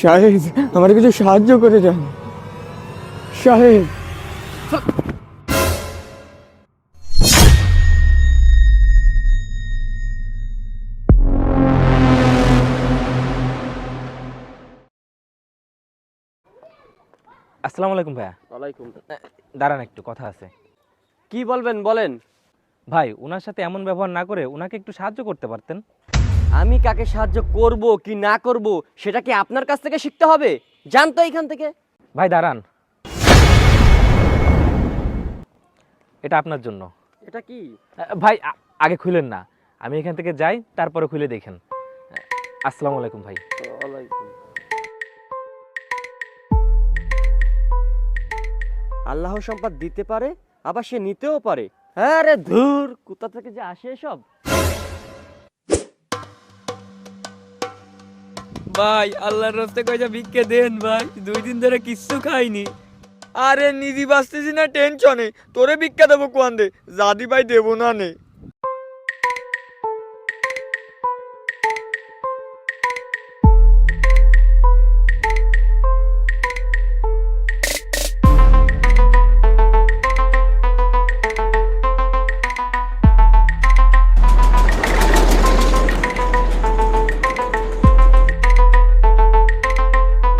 সাহেব, আমার কিছু সাহায্য করে যান সাহেব। আসসালামু আলাইকুম ভাইয়া। ওয়ালাইকুম। দাঁড়ান, একটু কথা আছে। কি বলবেন বলেন। ভাই, ওনার সাথে এমন ব্যবহার না করে ওনাকে একটু সাহায্য করতে পারতেন। আমি কাকে সাহায্য করব কি না করব সেটা কি আপনার কাছ থেকে শিখতে হবে? জান তো এখান থেকে। ভাই দাঁড়ান, এটা আপনার জন্য। এটা কি? ভাই আগে খুলেন না, আমি এখান থেকে যাই, তারপরে খুলে দেখেন। আসসালামু আলাইকুম ভাই। ওয়ালাইকুম। আল্লাহ সম্পদ দিতে পারে, আবার সে নিতেও পারে। হ্যাঁ রে ধুর, কোথা থেকে যে আসে এসব। ভাই আল্লাহর রাস্তে কয়টা ভিক্ষে দেন ভাই, 2 দিন ধরে কিচ্ছু খাইনি। আরে নিধি বাঁচতেছি না টেনশনে, তোরে ভিক্ষা দেবো কোয়ান দে, জাদি ভাই দেবো না নে।